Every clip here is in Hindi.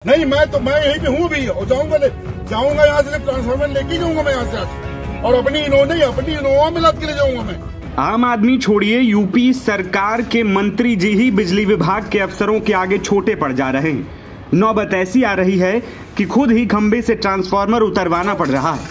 नहीं, मैं यहीं पे हूँ अभी और जाऊंगा यहाँ से ट्रांसफार्मर लेके जाऊंगा मैं यहाँ से आज, और अपनी इनोवा में लाद के ले जाऊंगा मैं। आम आदमी छोड़िए, यूपी सरकार के मंत्री जी ही बिजली विभाग के अफसरों के आगे छोटे पड़ जा रहे हैं। नौबत ऐसी आ रही है कि खुद ही खंबे से ट्रांसफार्मर उतरवाना पड़ रहा है।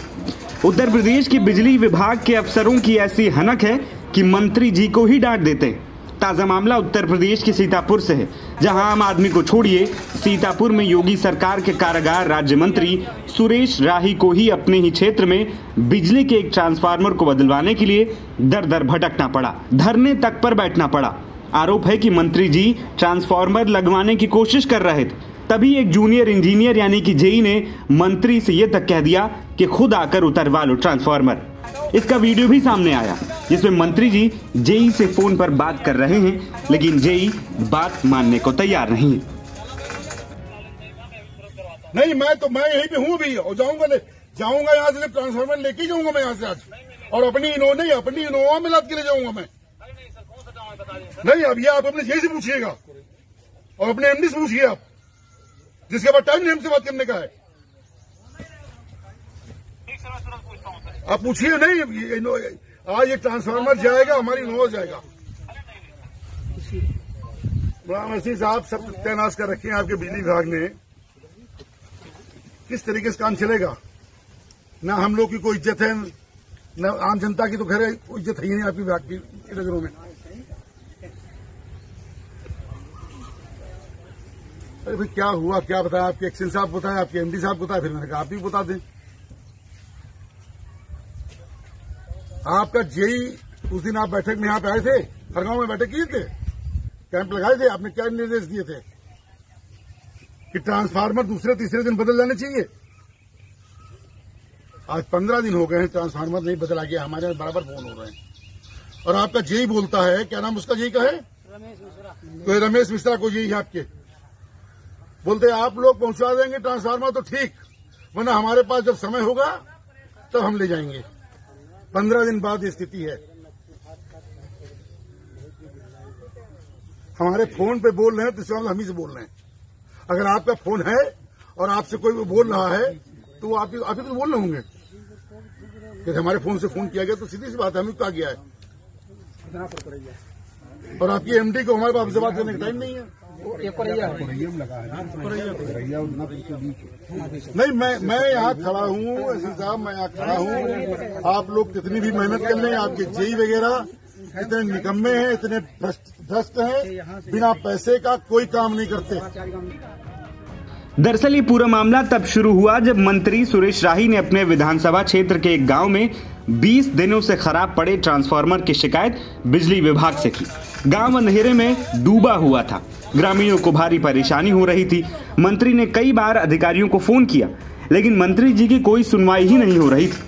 उत्तर प्रदेश के बिजली विभाग के अफसरों की ऐसी हनक है कि मंत्री जी को ही डांट देते हैं। ताजा मामला उत्तर प्रदेश के सीतापुर से है, जहां आम आदमी को छोड़िए, सीतापुर में योगी सरकार के कारागार राज्य मंत्री सुरेश राही को ही अपने ही क्षेत्र में बिजली के एक ट्रांसफार्मर को बदलवाने के लिए दर दर भटकना पड़ा, धरने तक पर बैठना पड़ा। आरोप है कि मंत्री जी ट्रांसफार्मर लगवाने की कोशिश कर रहे थे, तभी एक जूनियर इंजीनियर यानी कि जेई ने मंत्री से यह तक कह दिया कि खुद आकर उतरवा लो ट्रांसफार्मर। इसका वीडियो भी सामने आया, जिसमें मंत्री जी जेई से फोन पर बात कर रहे हैं, लेकिन जेई बात मानने को तैयार नहीं। नहीं, मैं यहीं पे हूँ अभी और जाऊंगा यहाँ से ट्रांसफार्मर लेके जाऊंगा मैं यहाँ से आज, और अपनी इनोवा में लाद के ले जाऊंगा मैं। नहीं, अब ये आप अपने जेई से पूछिएगा और अपने एमडी से पूछिए आप, जिसके बाद टाइम नहीं हमसे बात करने का है। आप पूछिए। नहीं, आज ये ट्रांसफार्मर जाएगा, हमारी इनोवा जाएगा। मसीह साहब सब तैनात कर रखे हैं आपके बिजली विभाग ने, किस तरीके से काम चलेगा। ना हम लोग की कोई इज्जत है, न आम जनता की तो खैर इज्जत है ही नहीं आपकी विभाग की नजरों में। अरे भाई क्या हुआ, क्या बताया आपके एक्शन साहब बताया, आपके एमडी साहब बताया, फिर मैंने कहा आप भी बता दें। आपका जेई उस दिन आप बैठक में यहाँ पे आए थे, हर गांव में बैठक किए थे, कैंप लगाए थे, आपने क्या निर्देश दिए थे कि ट्रांसफार्मर दूसरे तीसरे दिन बदल जाने चाहिए। आज 15 दिन हो गए हैं, ट्रांसफार्मर नहीं बदला गया, हमारे यहाँ बराबर फोन हो रहे हैं। और आपका जेई बोलता है, क्या नाम उसका जेई का है, तो रमेश मिश्रा को जेई आपके बोलते आप लोग पहुंचा देंगे ट्रांसफार्मर तो ठीक, वरना हमारे पास जब समय होगा तब हम ले जाएंगे। 15 दिन बाद ये स्थिति है। हमारे फोन पे बोल रहे हैं तो इसका मतलब हम ही से बोल रहे हैं। अगर आपका फोन है और आपसे कोई बोल रहा है तो आप ही तो बोल रहे होंगे कि हमारे फोन से फोन किया गया, तो सीधी सी बात है, हमें क्या गया है। और आपकी एमडी को हमारे पास से बात करने का टाइम नहीं है। नहीं, मैं यहाँ खड़ा हूँ एसपी साहब, मैं यहाँ खड़ा हूँ। आप लोग कितनी भी मेहनत कर लें, आपके जेई वगैरह इतने निकम्मे हैं, इतने भ्रष्ट हैं, बिना पैसे का कोई काम नहीं करते। दरअसल ये पूरा मामला तब शुरू हुआ जब मंत्री सुरेश राही ने अपने विधानसभा क्षेत्र के एक गांव में 20 दिनों से खराब पड़े ट्रांसफार्मर की शिकायत बिजली विभाग से की। गांव अंधेरे में डूबा हुआ था, ग्रामीणों को भारी परेशानी हो रही थी। मंत्री ने कई बार अधिकारियों को फोन किया, लेकिन मंत्री जी की कोई सुनवाई ही नहीं हो रही थी।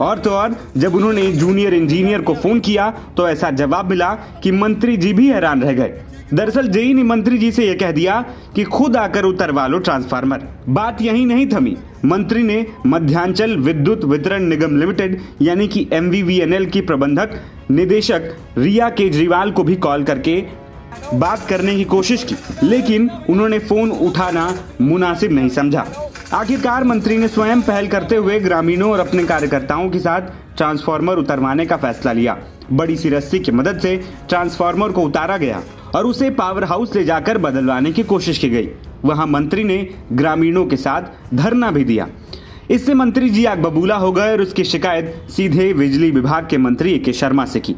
और तो और जब उन्होंने जूनियर इंजीनियर को फोन किया तो ऐसा जवाब मिला कि मंत्री जी भी हैरान रह गए। दरअसल जेई ने मंत्री जी से यह कह दिया कि खुद आकर उतरवा लो ट्रांसफार्मर। बात यहीं नहीं थमी, मंत्री ने मध्यांचल विद्युत वितरण निगम लिमिटेड यानी कि MVVNL की प्रबंधक निदेशक रिया केजरीवाल को भी कॉल करके बात करने की कोशिश की, लेकिन उन्होंने फोन उठाना मुनासिब नहीं समझा। आखिरकार मंत्री ने स्वयं पहल करते हुए ग्रामीणों और अपने कार्यकर्ताओं के साथ ट्रांसफार्मर उतरवाने का फैसला लिया। बड़ी सी रस्सी की मदद से ट्रांसफार्मर को उतारा गया और उसे पावर हाउस ले जाकर बदलवाने की कोशिश की गई। वहां मंत्री ने ग्रामीणों के साथ धरना भी दिया। इससे मंत्री जी आग बबूला हो गए और उसकी शिकायत सीधे बिजली विभाग के मंत्री AK शर्मा से की।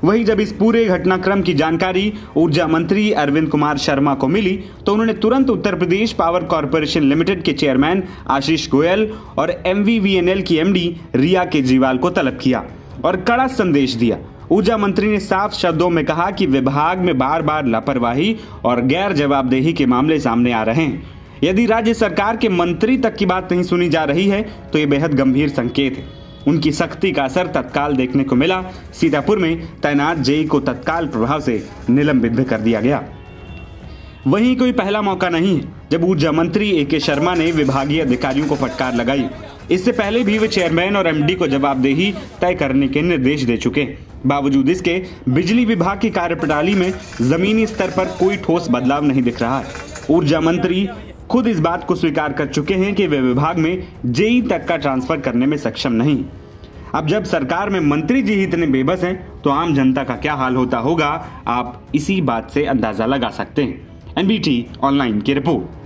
वहीं जब इस पूरे घटनाक्रम की जानकारी ऊर्जा मंत्री अरविंद कुमार शर्मा को मिली तो उन्होंने तुरंत Uttar Pradesh power corporation limited के चेयरमैन आशीष गोयल और MVVNL की MD रिया केजरीवाल को तलब किया और कड़ा संदेश दिया। ऊर्जा मंत्री ने साफ शब्दों में कहा कि विभाग में बार बार लापरवाही और गैर जवाबदेही के मामले सामने आ रहे हैं। यदि राज्य सरकार के मंत्री तक की बात नहीं सुनी जा रही है तो ये बेहद गंभीर संकेत है। उनकी सख्ती का असर तत्काल देखने को मिला। सीतापुर में तैनात जेई को तत्काल प्रभाव से निलंबित भी कर दिया गया। वहीं कोई पहला मौका नहीं है जब ऊर्जा मंत्री AK शर्मा ने विभागीय अधिकारियों को फटकार लगाई। इससे पहले भी वे चेयरमैन और MD को जवाबदेही तय करने के निर्देश दे चुके। बावजूद इसके बिजली विभाग की कार्यप्रणाली में जमीनी स्तर पर कोई ठोस बदलाव नहीं दिख रहा है। ऊर्जा मंत्री खुद इस बात को स्वीकार कर चुके हैं कि वे विभाग में जेई तक का ट्रांसफर करने में सक्षम नहीं। अब जब सरकार में मंत्री जी ही इतने बेबस हैं तो आम जनता का क्या हाल होता होगा, आप इसी बात से अंदाजा लगा सकते हैं। एनबीटी ऑनलाइन की रिपोर्ट।